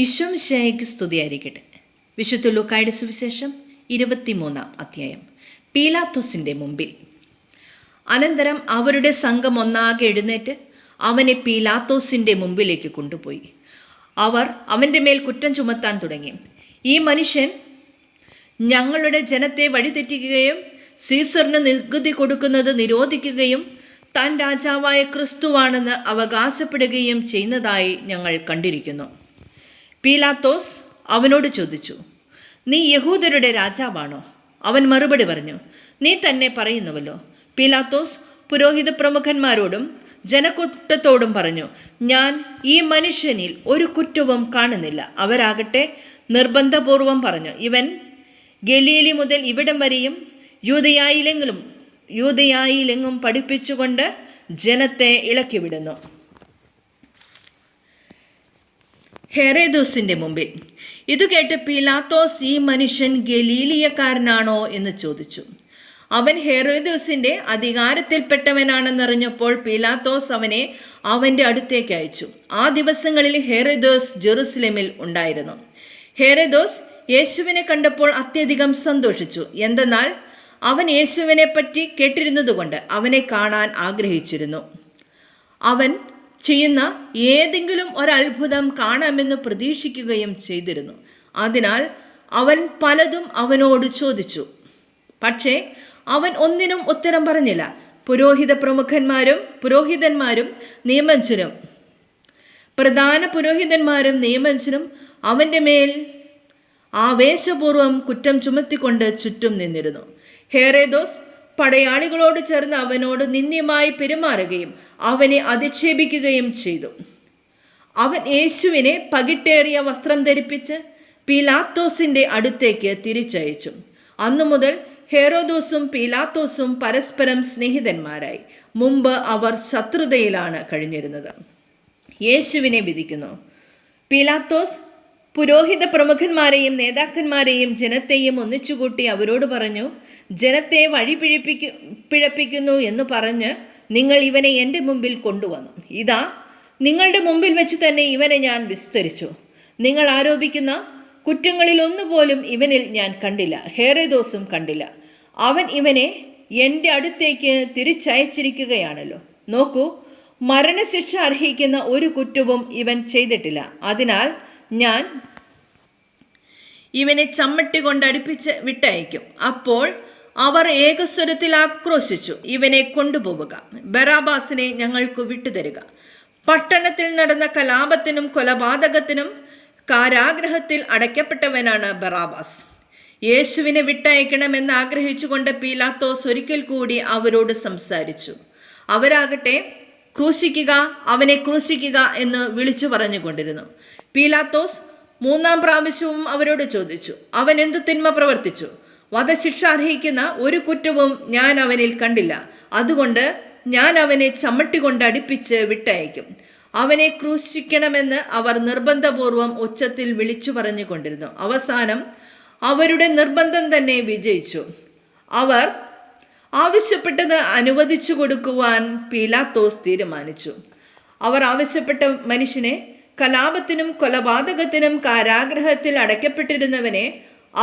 ഈശോമിശിഹായ്ക്ക് സ്തുതിയായിരിക്കട്ടെ. വിശുദ്ധ ലൂക്കായുടെ സുവിശേഷം 23 അധ്യായം. പീലാത്തോസിൻ്റെ മുമ്പിൽ. അനന്തരം അവരുടെ സംഘം ഒന്നാകെ എഴുന്നേറ്റ് അവനെ പീലാത്തോസിൻ്റെ മുമ്പിലേക്ക് കൊണ്ടുപോയി. അവർ അവൻ്റെ മേൽ കുറ്റം ചുമത്താൻ തുടങ്ങി. ഈ മനുഷ്യൻ ഞങ്ങളുടെ ജനത്തെ വഴിതെറ്റിക്കുകയും സീസറിന് നികുതി കൊടുക്കുന്നത് നിരോധിക്കുകയും താൻ രാജാവായ ക്രിസ്തുവാണെന്ന് അവകാശപ്പെടുകയും ചെയ്യുന്നതായി ഞങ്ങൾ കണ്ടിരിക്കുന്നു. പീലാത്തോസ് അവനോട് ചോദിച്ചു, നീ യഹൂദരുടെ രാജാവാണോ? അവൻ മറുപടി പറഞ്ഞു, നീ തന്നെ പറയുന്നുവല്ലോ. പീലാത്തോസ് പുരോഹിത പ്രമുഖന്മാരോടും ജനക്കൂട്ടത്തോടും പറഞ്ഞു, ഞാൻ ഈ മനുഷ്യനിൽ ഒരു കുറ്റവും കാണുന്നില്ല. അവരാകട്ടെ നിർബന്ധപൂർവം പറഞ്ഞു, ഇവൻ ഗലീലി മുതൽ ഇവിടം വരെയും യൂദയായിലെങ്ങും പഠിപ്പിച്ചുകൊണ്ട് ജനത്തെ ഇളക്കിവിടുന്നു. ഹെരോദോസിൻ്റെ മുമ്പിൽ. ഇതു കേട്ട് പീലാത്തോസ്, ഈ മനുഷ്യൻ ഗലീലിയക്കാരനാണോ എന്ന് ചോദിച്ചു. അവൻ ഹെരോദോസിൻ്റെ അധികാരത്തിൽപ്പെട്ടവനാണെന്നറിഞ്ഞപ്പോൾ പീലാത്തോസ് അവനെ അവൻ്റെ അടുത്തേക്ക് അയച്ചു. ആ ദിവസങ്ങളിൽ ഹെരോദോസ് ജെറുസലേമിൽ ഉണ്ടായിരുന്നു. ഹെരോദോസ് യേശുവിനെ കണ്ടപ്പോൾ അത്യധികം സന്തോഷിച്ചു. എന്തെന്നാൽ അവൻ യേശുവിനെ പറ്റി കേട്ടിരുന്നതുകൊണ്ട് അവനെ കാണാൻ ആഗ്രഹിച്ചിരുന്നു. അവൻ ചെയ്യുന്ന ഏതെങ്കിലും ഒരത്ഭുതം കാണാമെന്ന് പ്രതീക്ഷിക്കുകയും ചെയ്തിരുന്നു. അതിനാൽ അവൻ പലതും അവനോട് ചോദിച്ചു. പക്ഷേ അവൻ ഒന്നിനും ഉത്തരം പറഞ്ഞില്ല. പുരോഹിതന്മാരും നിയമജ്ഞരും പ്രധാന പുരോഹിതന്മാരും നിയമജ്ഞരും അവൻ്റെ മേൽ ആവേശപൂർവ്വം കുറ്റം ചുമത്തിക്കൊണ്ട് ചുറ്റും നിന്നിരുന്നു. ഹെരോദോസ് പടയാളികളോട് ചേർന്ന് അവനോട് നിന്ദ്യമായി പെരുമാറുകയും അവനെ അധിക്ഷേപിക്കുകയും ചെയ്തു. അവൻ യേശുവിനെ പകിട്ടേറിയ വസ്ത്രം ധരിപ്പിച്ച് പീലാത്തോസിൻ്റെ അടുത്തേക്ക് തിരിച്ചയച്ചു. അന്നു മുതൽ ഹെരോദോസും പീലാത്തോസും പരസ്പരം സ്നേഹിതന്മാരായി. മുമ്പ് അവർ ശത്രുതയിലാണ് കഴിഞ്ഞിരുന്നത്. യേശുവിനെ വിധിക്കുന്നു. പീലാത്തോസ് പുരോഹിത പ്രമുഖന്മാരെയും നേതാക്കന്മാരെയും ജനത്തെയും ഒന്നിച്ചുകൂട്ടി അവരോട് പറഞ്ഞു, ജനത്തെ വഴി പിഴപ്പിക്കുന്നു എന്ന് പറഞ്ഞ് നിങ്ങൾ ഇവനെ എൻ്റെ മുമ്പിൽ കൊണ്ടുവന്നു. ഇതാ, നിങ്ങളുടെ മുമ്പിൽ വെച്ച് തന്നെ ഇവനെ ഞാൻ വിസ്തരിച്ചു. നിങ്ങൾ ആരോപിക്കുന്ന കുറ്റങ്ങളിൽ ഒന്നുപോലും ഇവനിൽ ഞാൻ കണ്ടില്ല, ഹെരോദോസും കണ്ടില്ല. അവൻ ഇവനെ എൻ്റെ അടുത്തേക്ക് തിരിച്ചയച്ചിരിക്കുകയാണല്ലോ. നോക്കൂ, മരണശിക്ഷ അർഹിക്കുന്ന ഒരു കുറ്റവും ഇവൻ ചെയ്തിട്ടില്ല. അതിനാൽ ഞാൻ ഇവനെ ചമ്മട്ടി കൊണ്ടടുപ്പിച്ച് വിട്ടയക്കും. അപ്പോൾ അവർ ഏകസ്വരത്തിൽ ആക്രോശിച്ചു, ഇവനെ കൊണ്ടുപോവുക, ബറാബാസിനെ ഞങ്ങൾക്ക് വിട്ടുതരിക. പട്ടണത്തിൽ നടന്ന കലാപത്തിനും കൊലപാതകത്തിനും കാരാഗ്രഹത്തിൽ അടയ്ക്കപ്പെട്ടവനാണ് ബറാബാസ്. യേശുവിനെ വിട്ടയക്കണമെന്ന് ആഗ്രഹിച്ചുകൊണ്ട് പീലാത്തോസ് ഒരിക്കൽ കൂടി അവരോട് സംസാരിച്ചു. അവരാകട്ടെ, ക്രൂശിക്കുക, അവനെ ക്രൂശിക്കുക എന്ന് വിളിച്ചു പറഞ്ഞുകൊണ്ടിരുന്നു. പീലാത്തോസ് 3-ാം പ്രാവശ്യവും അവരോട് ചോദിച്ചു, അവൻ എന്തു തിന്മ പ്രവർത്തിച്ചു? വധശിക്ഷ അർഹിക്കുന്ന ഒരു കുറ്റവും ഞാൻ അവനിൽ കണ്ടില്ല. അതുകൊണ്ട് ഞാൻ അവനെ ചമ്മട്ടി കൊണ്ട് അടുപ്പിച്ച് വിട്ടയക്കും. അവനെ ക്രൂശിക്കണമെന്ന് അവർ നിർബന്ധപൂർവം ഉച്ചത്തിൽ വിളിച്ചു പറഞ്ഞുകൊണ്ടിരുന്നു. അവസാനം അവരുടെ നിർബന്ധം തന്നെ വിജയിച്ചു. അവർ ആവശ്യപ്പെട്ടത് അനുവദിച്ചു കൊടുക്കുവാൻ പീലാത്തോസ് തീരുമാനിച്ചു. അവർ ആവശ്യപ്പെട്ട മനുഷ്യനെ, കലാപത്തിനും കൊലപാതകത്തിനും കാരാഗ്രഹത്തിൽ അടയ്ക്കപ്പെട്ടിരുന്നവനെ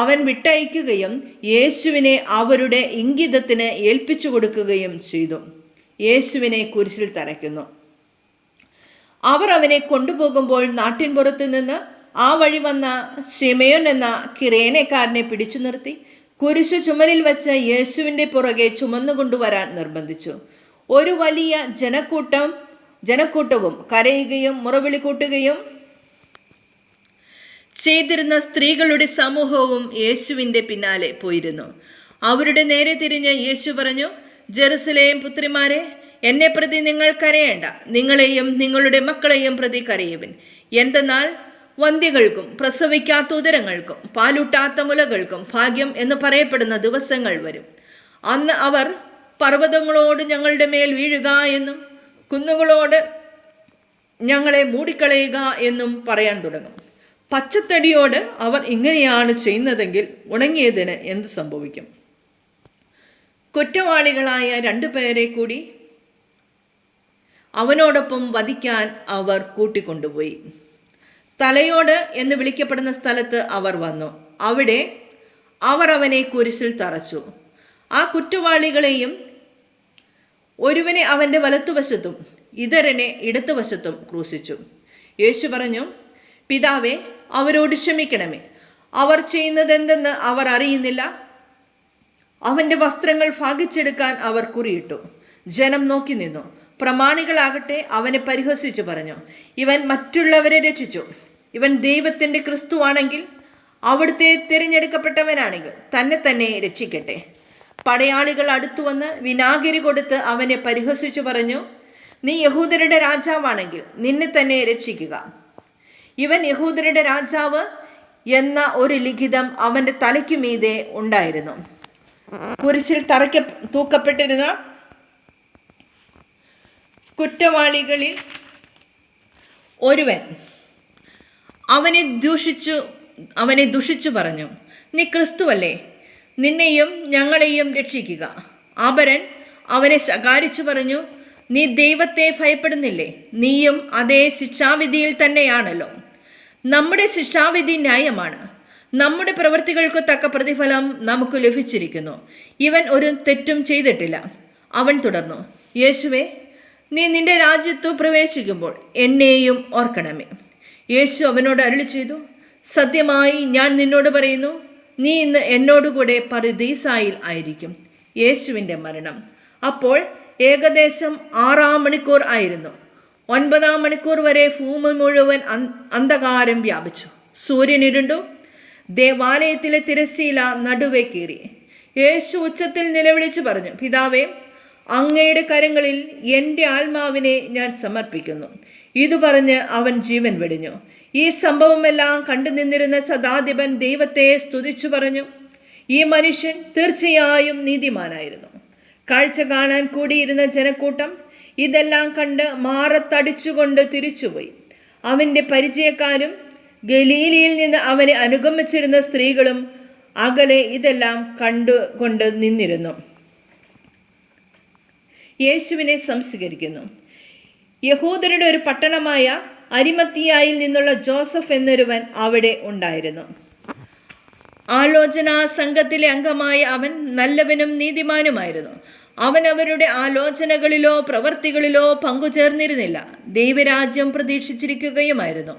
അവൻ വിട്ടയക്കുകയും യേശുവിനെ അവരുടെ ഇംഗിതത്തിന് ഏൽപ്പിച്ചു കൊടുക്കുകയും ചെയ്തു. യേശുവിനെ കുരിശിൽ തറയ്ക്കുന്നു. അവർ അവനെ കൊണ്ടുപോകുമ്പോൾ നാട്ടിൻപുറത്ത് നിന്ന് ആ വഴി വന്ന ശിമയോൻ എന്ന കിരേനക്കാരനെ പിടിച്ചു നിർത്തി കുരിശ് ചുമലിൽ വെച്ച് യേശുവിൻ്റെ പുറകെ ചുമന്നുകൊണ്ടുവരാൻ നിർബന്ധിച്ചു. ഒരു വലിയ ജനക്കൂട്ടവും കരയുകയും മുറവിളി കൂട്ടുകയും ചെയ്തിരുന്ന സ്ത്രീകളുടെ സമൂഹവും യേശുവിൻ്റെ പിന്നാലെ പോയിരുന്നു. അവരുടെ നേരെ തിരിഞ്ഞ് യേശു പറഞ്ഞു, ജെറുസലേം പുത്രിമാരെ, എന്നെ പ്രതി നിങ്ങൾ കരയേണ്ട. നിങ്ങളെയും നിങ്ങളുടെ മക്കളെയും പ്രതി കരയുവിൻ. എന്തെന്നാൽ വന്ധ്യകൾക്കും പ്രസവിക്കാത്ത ഉദരങ്ങൾക്കും പാലൂട്ടാത്ത മുലകൾക്കും ഭാഗ്യം എന്ന് പറയപ്പെടുന്ന ദിവസങ്ങൾ വരും. അന്ന് അവർ പർവ്വതങ്ങളോട് ഞങ്ങളുടെ മേൽ വീഴുക എന്നും കുന്നുകളോട് ഞങ്ങളെ മൂടിക്കളയുക എന്നും പറയാൻ തുടങ്ങും. പച്ചത്തടിയോട് അവർ ഇങ്ങനെയാണ് ചെയ്യുന്നതെങ്കിൽ ഉണങ്ങിയതിന് എന്ത് സംഭവിക്കും? കുറ്റവാളികളായ 2 പേരെ കൂടി അവനോടൊപ്പം വധിക്കാൻ അവർ കൂട്ടിക്കൊണ്ടുപോയി. തലയോട് എന്ന് വിളിക്കപ്പെടുന്ന സ്ഥലത്ത് അവർ വന്നു. അവിടെ അവർ അവനെ കുരിശിൽ തറച്ചു. ആ കുറ്റവാളികളെയും ഒരുവനെ അവൻ്റെ വലത്തുവശത്തും ഇതരനെ ഇടത്തുവശത്തും ക്രൂശിച്ചു. യേശു പറഞ്ഞു, പിതാവേ, അവരോട് ക്ഷമിക്കണമേ, അവർ ചെയ്യുന്നതെന്തെന്ന് അവർ അറിയുന്നില്ല. അവൻ്റെ വസ്ത്രങ്ങൾ ഭാഗിച്ചെടുക്കാൻ അവർ കുറിയിട്ടു. ജനം നോക്കി നിന്നു. പ്രമാണികളാകട്ടെ അവനെ പരിഹസിച്ചു പറഞ്ഞു, ഇവൻ മറ്റുള്ളവരെ രക്ഷിച്ചു. ഇവൻ ദൈവത്തിൻ്റെ ക്രിസ്തുവാണെങ്കിൽ, അവിടുത്തെ തിരഞ്ഞെടുക്കപ്പെട്ടവനാണെങ്കിൽ തന്നെ തന്നെ രക്ഷിക്കട്ടെ. പടയാളികൾ അടുത്തു വന്ന് വിനാഗിരി കൊടുത്ത് അവനെ പരിഹസിച്ചു പറഞ്ഞു, നീ യഹൂദരുടെ രാജാവാണെങ്കിൽ നിന്നെ തന്നെ രക്ഷിക്കുക. ഇവൻ യഹൂദരുടെ രാജാവ് എന്ന ഒരു ലിഖിതം അവൻ്റെ തലയ്ക്കു മീതെ ഉണ്ടായിരുന്നു. കുരിശിൽ തൂക്കപ്പെട്ടിരുന്ന കുറ്റവാളികളിൽ ഒരുവൻ അവനെ ദുഷിച്ചു പറഞ്ഞു, നീ ക്രിസ്തുവല്ലേ, നിന്നെയും ഞങ്ങളെയും രക്ഷിക്കുക. അപരൻ അവനെ ശകാരിച്ചു പറഞ്ഞു, നീ ദൈവത്തെ ഭയപ്പെടുന്നില്ലേ? നീയും അതേ ശിക്ഷാവിധിയിൽ തന്നെയാണല്ലോ. നമ്മുടെ ശിക്ഷാവിധി ന്യായമാണ്, നമ്മുടെ പ്രവൃത്തികൾക്ക് തക്ക പ്രതിഫലം നമുക്ക് ലഭിച്ചിരിക്കുന്നു. ഇവൻ ഒരു തെറ്റും ചെയ്തിട്ടില്ല. അവൻ തുടർന്നു, യേശുവേ, നീ നിന്റെ രാജ്യത്തു പ്രവേശിക്കുമ്പോൾ എന്നെയും ഓർക്കണമേ. യേശു അവനോട് അരുളി ചെയ്തു, സത്യമായി ഞാൻ നിന്നോട് പറയുന്നു, നീ ഇന്ന് എന്നോടുകൂടെ പറുദീസായിൽ ആയിരിക്കും. യേശുവിൻ്റെ മരണം അപ്പോൾ ഏകദേശം 6 മണിക്കൂർ ആയിരുന്നു. 9 മണിക്കൂർ വരെ ഭൂമി മുഴുവൻ അന്ധകാരം വ്യാപിച്ചു. സൂര്യൻ ഇരുണ്ടു. ദേവാലയത്തിലെ തിരശ്ശീല നടുവേ കീറി. യേശു ഉച്ചത്തിൽ നിലവിളിച്ചു പറഞ്ഞു, പിതാവേ, അങ്ങയുടെ കരങ്ങളിൽ എൻ്റെ ആത്മാവിനെ ഞാൻ സമർപ്പിക്കുന്നു. ഇതു പറഞ്ഞ് അവൻ ജീവൻ വെടിഞ്ഞു. ഈ സംഭവമെല്ലാം കണ്ടു നിന്നിരുന്ന ശതാധിപൻ ദൈവത്തെ സ്തുതിച്ചു പറഞ്ഞു, ഈ മനുഷ്യൻ തീർച്ചയായും നീതിമാനായിരുന്നു. കാഴ്ച കാണാൻ കൂടിയിരുന്ന ജനക്കൂട്ടം ഇതെല്ലാം കണ്ട് മാറത്തടിച്ചുകൊണ്ട് തിരിച്ചുപോയി. അവൻ്റെ പരിചയക്കാരും ഗലീലയിൽ നിന്ന് അവനെ അനുഗമിച്ചിരുന്ന സ്ത്രീകളും അകലെ ഇതെല്ലാം കണ്ടുകൊണ്ട് നിന്നിരുന്നു. യേശുവിനെ സംസ്കരിക്കുന്നു. യഹൂദരുടെ ഒരു പട്ടണമായ അരിമത്തിയായിൽ നിന്നുള്ള ജോസഫ് എന്നൊരുവൻ അവിടെ ഉണ്ടായിരുന്നു. ആലോചനാ സംഘത്തിലെ അംഗമായ അവൻ നല്ലവനും നീതിമാനുമായിരുന്നു. അവൻ അവരുടെ ആലോചനകളിലോ പ്രവർത്തികളിലോ പങ്കുചേർന്നിരുന്നില്ല, ദൈവരാജ്യം പ്രതീക്ഷിച്ചിരിക്കുകയുമായിരുന്നു.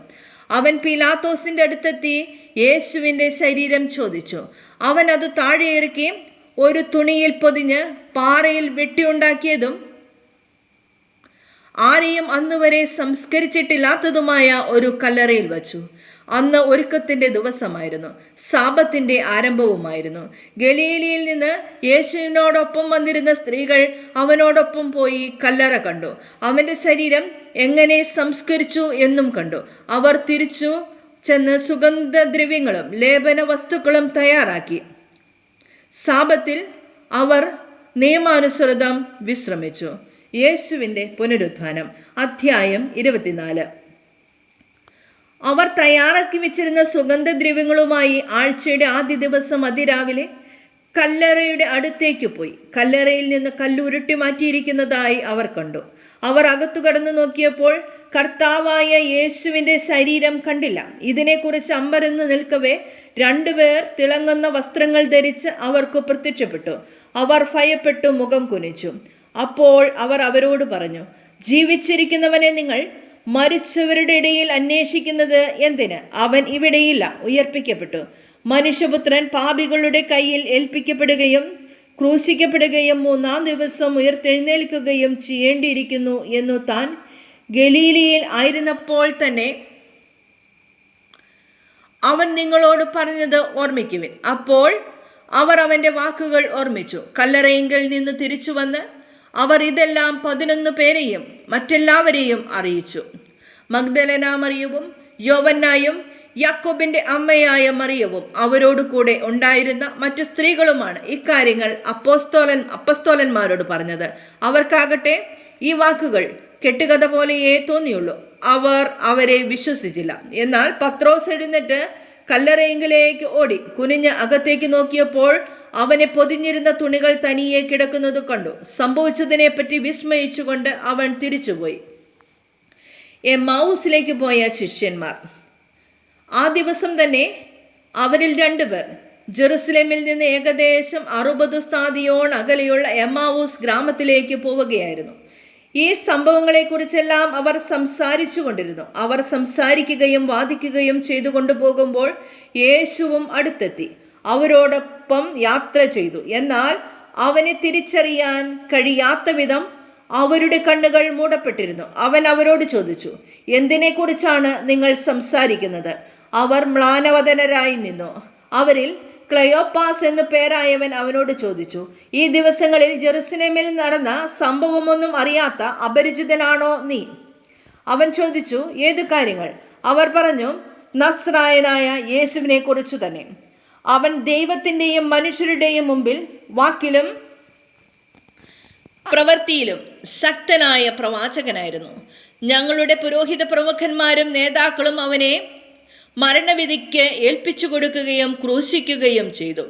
അവൻ പീലാത്തോസിൻ്റെ അടുത്തെത്തി യേശുവിൻ്റെ ശരീരം ചോദിച്ചു. അവൻ അത് താഴെ ഇറക്കുകയും ഒരു തുണിയിൽ പൊതിഞ്ഞ് പാറയിൽ വെട്ടിയുണ്ടാക്കിയതും ആരെയും അന്നുവരെ സംസ്കരിച്ചിട്ടില്ലാത്തതുമായ ഒരു കല്ലറയിൽ വച്ചു. അന്ന് ഒരുക്കത്തിൻ്റെ ദിവസമായിരുന്നു, സാബത്തിൻ്റെ ആരംഭവുമായിരുന്നു. ഗലീലയിൽ നിന്ന് യേശുവിനോടൊപ്പം വന്നിരുന്ന സ്ത്രീകൾ അവനോടൊപ്പം പോയി കല്ലറ കണ്ടു. അവൻ്റെ ശരീരം എങ്ങനെ സംസ്കരിച്ചു എന്നും കണ്ടു. അവർ തിരിച്ചു ചെന്ന് സുഗന്ധദ്രവ്യങ്ങളും ലേപന വസ്തുക്കളും തയ്യാറാക്കി. സാബത്തിൽ അവർ നിയമാനുസൃതം വിശ്രമിച്ചു. യേശുവിൻ്റെ പുനരുത്ഥാനം. അധ്യായം 24. അവർ തയ്യാറാക്കി വെച്ചിരുന്ന സുഗന്ധദ്രവ്യങ്ങളുമായി ആഴ്ചയുടെ ആദ്യ ദിവസം അതിരാവിലെ കല്ലറയുടെ അടുത്തേക്ക് പോയി. കല്ലറയിൽ നിന്ന് കല്ലുരുട്ടി മാറ്റിയിരിക്കുന്നതായി അവർ കണ്ടു. അവർ അകത്തു കടന്നു നോക്കിയപ്പോൾ കർത്താവായ യേശുവിൻ്റെ ശരീരം കണ്ടില്ല. ഇതിനെക്കുറിച്ച് അമ്പരന്ന് നിൽക്കവേ 2 പേർ തിളങ്ങുന്ന വസ്ത്രങ്ങൾ ധരിച്ച് അവർക്ക് പ്രത്യക്ഷപ്പെട്ടു. അവർ ഭയപ്പെട്ടു മുഖം കുനിച്ചു. അപ്പോൾ അവർ അവരോട് പറഞ്ഞു, ജീവിച്ചിരിക്കുന്നവനെ നിങ്ങൾ മരിച്ചവരുടെ ഇടയിൽ അന്വേഷിക്കുന്നത് എന്തിന്? അവൻ ഇവിടെയില്ല, ഉയർപ്പിക്കപ്പെട്ടു. മനുഷ്യപുത്രൻ പാപികളുടെ കയ്യിൽ ഏൽപ്പിക്കപ്പെടുകയും ക്രൂശിക്കപ്പെടുകയും 3-ാം ദിവസം ഉയർത്തെഴുന്നേൽക്കുകയും ചെയ്യേണ്ടിയിരിക്കുന്നു എന്നു താൻ ഗലീലയിൽ ആയിരുന്നപ്പോൾ തന്നെ അവൻ നിങ്ങളോട് പറഞ്ഞത് ഓർമ്മിക്കുവിൻ. അപ്പോൾ അവർ അവൻ്റെ വാക്കുകൾ ഓർമ്മിച്ചു. കല്ലറയിങ്കിൽ നിന്ന് തിരിച്ചു വന്ന് അവർ ഇതെല്ലാം 11 പേരെയും മറ്റെല്ലാവരെയും അറിയിച്ചു. മഗ്ദലന മറിയവും യോവന്നായും യാക്കോബിൻ്റെ അമ്മയായ മറിയവും അവരോട് കൂടെ ഉണ്ടായിരുന്ന മറ്റു സ്ത്രീകളുമാണ് ഇക്കാര്യങ്ങൾ അപ്പസ്തോലന്മാരോട് പറഞ്ഞത്. അവർക്കാകട്ടെ ഈ വാക്കുകൾ കെട്ടുകഥ പോലെയേ തോന്നിയുള്ളൂ. അവർ അവരെ വിശ്വസിച്ചില്ല. എന്നാൽ പത്രോസ് എഴുന്നേറ്റ് കല്ലറയെങ്കിലേക്ക് ഓടി കുനിഞ്ഞ് അകത്തേക്ക് നോക്കിയപ്പോൾ അവനെ പൊതിഞ്ഞിരുന്ന തുണികൾ തനിയെ കിടക്കുന്നത് കണ്ടു. സംഭവിച്ചതിനെപ്പറ്റി വിസ്മയിച്ചുകൊണ്ട് അവൻ തിരിച്ചുപോയി. എമ്മൗസിലേക്ക് പോയ ശിഷ്യന്മാർ. ആ ദിവസം തന്നെ അവരിൽ 2 പേർ ജെറുസലേമിൽ നിന്ന് ഏകദേശം 60 സ്ഥാദിയോൺ അകലെയുള്ള എമ്മാവൂസ് ഗ്രാമത്തിലേക്ക് പോവുകയായിരുന്നു. ഈ സംഭവങ്ങളെക്കുറിച്ചെല്ലാം അവർ സംസാരിച്ചു കൊണ്ടിരുന്നു. അവർ സംസാരിക്കുകയും വാദിക്കുകയും ചെയ്തുകൊണ്ടു പോകുമ്പോൾ യേശുവും അടുത്തെത്തി അവരോടൊപ്പം യാത്ര ചെയ്തു. എന്നാൽ അവനെ തിരിച്ചറിയാൻ കഴിയാത്ത വിധം അവരുടെ കണ്ണുകൾ മൂടപ്പെട്ടിരുന്നു. അവൻ അവരോട് ചോദിച്ചു, എന്തിനെക്കുറിച്ചാണ് നിങ്ങൾ സംസാരിക്കുന്നത്? അവർ മ്ലാനവദനരായി നിന്നു. അവരിൽ ക്ലയോപ്പാസ് എന്നു പേരായവൻ അവനോട് ചോദിച്ചു, ഈ ദിവസങ്ങളിൽ ജെറുസലേമിൽ നടന്ന സംഭവമൊന്നും അറിയാത്ത അപരിചിതനാണോ നീ? അവൻ ചോദിച്ചു, ഏതു കാര്യങ്ങൾ? അവർ പറഞ്ഞു, നസ്രായനായ യേശുവിനെ കുറിച്ചു തന്നെ. അവൻ ദൈവത്തിൻ്റെയും മനുഷ്യരുടെയും മുമ്പിൽ വാക്കിലും പ്രവൃത്തിയിലും ശക്തനായ പ്രവാചകനായിരുന്നു. ഞങ്ങളുടെ പുരോഹിത പ്രമുഖന്മാരും നേതാക്കളും അവനെ മരണവിധിക്ക് ഏൽപ്പിച്ചു കൊടുക്കുകയും ക്രൂശിക്കുകയും ചെയ്തു.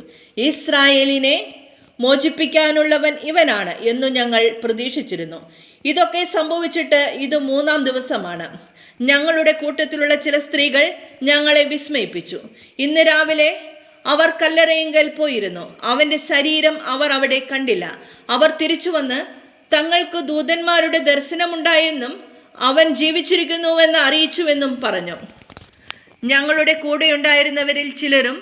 ഇസ്രായേലിനെ മോചിപ്പിക്കാനുള്ളവൻ ഇവനാണ് എന്നു ഞങ്ങൾ പ്രതീക്ഷിച്ചിരുന്നു. ഇതൊക്കെ സംഭവിച്ചിട്ട് ഇത് 3-ാം ദിവസമാണ്. ഞങ്ങളുടെ കൂട്ടത്തിലുള്ള ചില സ്ത്രീകൾ ഞങ്ങളെ വിസ്മയിപ്പിച്ചു. ഇന്ന് രാവിലെ അവർ കല്ലറയിങ്കൽ പോയിരുന്നു. അവൻ്റെ ശരീരം അവർ അവിടെ കണ്ടില്ല. അവർ തിരിച്ചു വന്ന് തങ്ങൾക്ക് ദൂതന്മാരുടെ ദർശനമുണ്ടായെന്നും അവൻ ജീവിച്ചിരിക്കുന്നുവെന്ന് അറിയിച്ചുവെന്നും പറഞ്ഞു. ഞങ്ങളുടെ കൂടെയുണ്ടായിരുന്നവരിൽ ചിലരും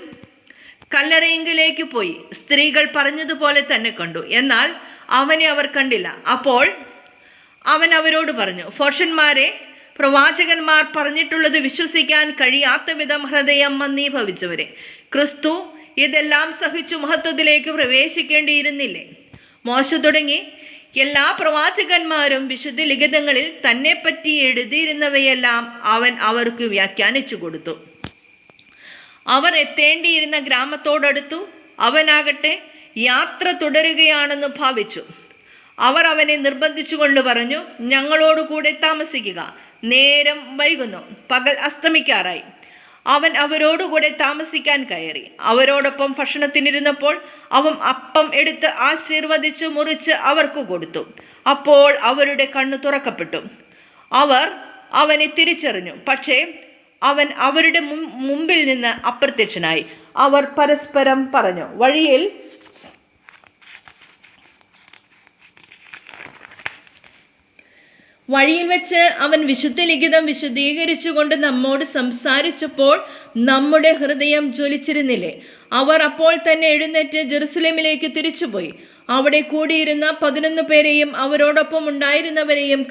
കല്ലറയിങ്കിലേക്ക് പോയി സ്ത്രീകൾ പറഞ്ഞതുപോലെ തന്നെ കണ്ടു. എന്നാൽ അവനെ അവർ കണ്ടില്ല. അപ്പോൾ അവൻ അവരോട് പറഞ്ഞു, ഭോഷന്മാരെ, പ്രവാചകന്മാർ പറഞ്ഞിട്ടുള്ളത് വിശ്വസിക്കാൻ കഴിയാത്ത വിധം ഹൃദയം മന്ദീഭവിച്ചവരെ, ക്രിസ്തു ഇതെല്ലാം സഹിച്ചു മഹത്വത്തിലേക്ക് പ്രവേശിക്കേണ്ടിയിരുന്നില്ലേ? മോശ തുടങ്ങി എല്ലാ പ്രവാചകന്മാരും വിശുദ്ധ ലിഖിതങ്ങളിൽ തന്നെപ്പറ്റി എഴുതിയിരുന്നവയെല്ലാം അവൻ അവർക്ക് വ്യാഖ്യാനിച്ചു കൊടുത്തു. അവർ എത്തേണ്ടിയിരുന്ന ഗ്രാമത്തോടടുത്തു. അവനാകട്ടെ യാത്ര തുടരുകയാണെന്ന് ഭാവിച്ചു. അവർ അവനെ നിർബന്ധിച്ചുകൊണ്ട് പറഞ്ഞു, ഞങ്ങളോടുകൂടെ താമസിക്കുക, നേരം വൈകുന്നു, പകൽ അസ്തമിക്കാറായി. അവൻ അവരോടുകൂടെ താമസിക്കാൻ കയറി. അവരോടൊപ്പം ഭക്ഷണത്തിനിരുന്നപ്പോൾ അവൻ അപ്പം എടുത്ത് ആശീർവദിച്ച് മുറിച്ച് അവർക്ക് കൊടുത്തു. അപ്പോൾ അവരുടെ കണ്ണ് തുറക്കപ്പെട്ടു. അവർ അവനെ തിരിച്ചറിഞ്ഞു. പക്ഷേ അവൻ അവരുടെ മുമ്പിൽ നിന്ന് അപ്രത്യക്ഷനായി. അവർ പരസ്പരം പറഞ്ഞു, വഴിയിൽ വെച്ച് അവൻ വിശുദ്ധ ലിഖിതം വിശദീകരിച്ചുകൊണ്ട് നമ്മോട് സംസാരിച്ചപ്പോൾ നമ്മുടെ ഹൃദയം ജ്വലിച്ചിരുന്നില്ലേ? അവർ അപ്പോൾ തന്നെ എഴുന്നേറ്റ് ജെറുസലേമിലേക്ക് തിരിച്ചുപോയി. അവിടെ കൂടിയിരുന്ന 11 പേരെയും അവരോടൊപ്പം ഉണ്ടായിരുന്നവരെയും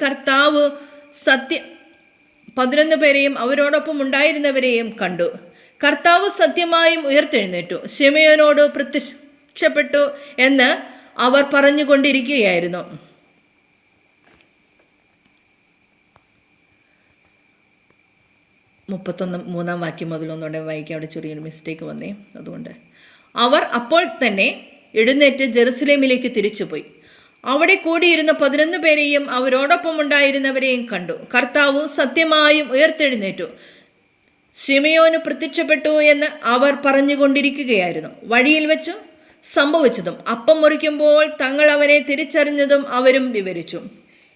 കണ്ടു. കർത്താവ് സത്യമായും ഉയർത്തെഴുന്നേറ്റു, ശിമയോനോട് പ്രത്യക്ഷപ്പെട്ടു എന്ന് അവർ പറഞ്ഞുകൊണ്ടിരിക്കുകയായിരുന്നു. 33-ാം വാക്യം മുതൽ ഒന്നുകൂടെ വായിക്കാം. അവിടെ ചെറിയൊരു മിസ്റ്റേക്ക് വന്നേ, അതുകൊണ്ട്. അവർ അപ്പോൾ തന്നെ എഴുന്നേറ്റ് ജെറുസലേമിലേക്ക് തിരിച്ചുപോയി. അവിടെ കൂടിയിരുന്ന 11 പേരെയും അവരോടൊപ്പം ഉണ്ടായിരുന്നവരെയും കണ്ടു. കർത്താവ് സത്യമായും ഉയർത്തെഴുന്നേറ്റു, ശിമയോന് പ്രത്യക്ഷപ്പെട്ടു എന്ന് അവർ പറഞ്ഞുകൊണ്ടിരിക്കുകയായിരുന്നു. വഴിയിൽ വെച്ചു സംഭവിച്ചതും അപ്പം മുറിക്കുമ്പോൾ തങ്ങൾ അവനെ തിരിച്ചറിഞ്ഞതും അവരും വിവരിച്ചു.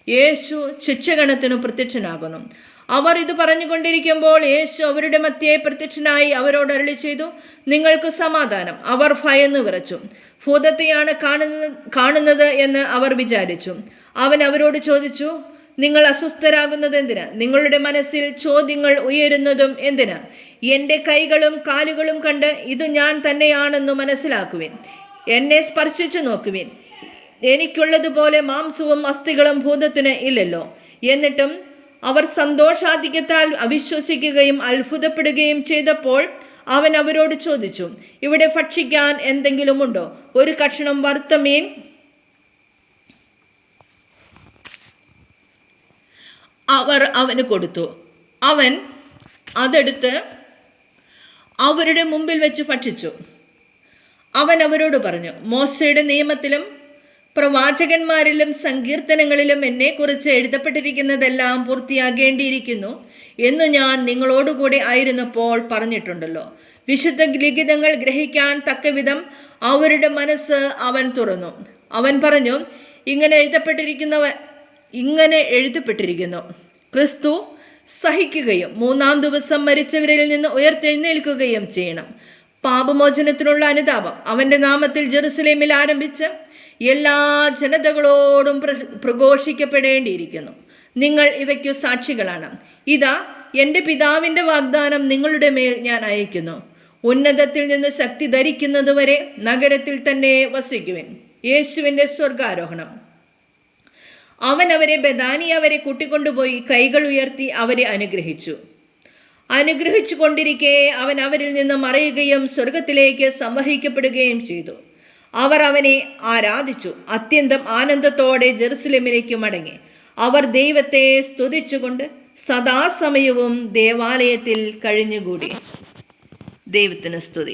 യേശു ശിക്ഷഗണത്തിനു പ്രത്യക്ഷനാകുന്നു. അവർ ഇത് പറഞ്ഞുകൊണ്ടിരിക്കുമ്പോൾ യേശു അവരുടെ മധ്യേ പ്രത്യക്ഷനായി അവരോട് അരുളി ചെയ്തു, നിങ്ങൾക്ക് സമാധാനം. അവർ ഭയന്നു വിറച്ചു. ഭൂതത്തെയാണ് കാണുന്നത് എന്ന് അവർ വിചാരിച്ചു. അവൻ അവരോട് ചോദിച്ചു, നിങ്ങൾ അസ്വസ്ഥരാകുന്നത് എന്തിന്? നിങ്ങളുടെ മനസ്സിൽ ചോദ്യങ്ങൾ ഉയരുന്നതും എന്തിന്? എൻ്റെ കൈകളും കാലുകളും കണ്ട് ഇത് ഞാൻ തന്നെയാണെന്ന് മനസ്സിലാക്കുവിൻ. എന്നെ സ്പർശിച്ചു നോക്കുവിൻ. എനിക്കുള്ളതുപോലെ മാംസവും അസ്ഥികളും ഭൂതത്തിന് ഇല്ലല്ലോ. എന്നിട്ടും അവർ സന്തോഷാധിക്യത്താൽ അവിശ്വസിക്കുകയും അത്ഭുതപ്പെടുകയും ചെയ്തപ്പോൾ അവൻ അവരോട് ചോദിച്ചു, ഇവിടെ ഭക്ഷിക്കാൻ എന്തെങ്കിലും ഉണ്ടോ? ഒരു കഷണം വറുത്ത മീൻ അവർ അവന് കൊടുത്തു. അവൻ അതെടുത്ത് അവരുടെ മുമ്പിൽ വെച്ച് ഭക്ഷിച്ചു. അവൻ അവരോട് പറഞ്ഞു, മോശയുടെ നിയമത്തിലും പ്രവാചകന്മാരിലും സങ്കീർത്തനങ്ങളിലും എന്നെക്കുറിച്ച് എഴുതപ്പെട്ടിരിക്കുന്നതെല്ലാം പൂർത്തിയാകേണ്ടിയിരിക്കുന്നു എന്ന് ഞാൻ നിങ്ങളോടുകൂടി ആയിരുന്നപ്പോൾ പറഞ്ഞിട്ടുണ്ടല്ലോ. വിശുദ്ധ ലിഖിതങ്ങൾ ഗ്രഹിക്കാൻ തക്കവിധം അവരുടെ മനസ്സ് അവൻ തുറന്നു. അവൻ പറഞ്ഞു, ഇങ്ങനെ എഴുതപ്പെട്ടിരിക്കുന്നു, ക്രിസ്തു സഹിക്കുകയും 3-ാം ദിവസം മരിച്ചവരിൽ നിന്ന് ഉയർത്തെഴുന്നേൽക്കുകയും ചെയ്യണം. പാപമോചനത്തിനുള്ള അനുതാപം അവൻ്റെ നാമത്തിൽ ജെറുസലേമിൽ ആരംഭിച്ച് എല്ലാ ജനതകളോടും പ്രഘോഷിക്കപ്പെടേണ്ടിയിരിക്കുന്നു. നിങ്ങൾ ഇവയ്ക്കു സാക്ഷികളാണ്. ഇതാ, എൻ്റെ പിതാവിൻ്റെ വാഗ്ദാനം നിങ്ങളുടെ മേൽ ഞാൻ അയക്കുന്നു. ഉന്നതത്തിൽ നിന്ന് ശക്തി ധരിക്കുന്നതുവരെ നഗരത്തിൽ തന്നെ വസിക്കുവിൻ. യേശുവിൻ്റെ സ്വർഗാരോഹണം. അവൻ അവരെ ബഥാനിയ വരെ കൂട്ടിക്കൊണ്ടുപോയി കൈകൾ ഉയർത്തി അവരെ അനുഗ്രഹിച്ചു കൊണ്ടിരിക്കെ അവൻ അവരിൽ നിന്ന് മറയുകയും സ്വർഗത്തിലേക്ക് സംവഹിക്കപ്പെടുകയും ചെയ്തു. അവർ അവനെ ആരാധിച്ചു. അത്യന്തം ആനന്ദത്തോടെ ജെറുസലേമിലേക്ക് മടങ്ങി. അവർ ദൈവത്തെ സ്തുതിച്ചുകൊണ്ട് സദാസമയവും ദേവാലയത്തിൽ കഴിഞ്ഞുകൂടി. ദൈവത്തിന് സ്തുതി.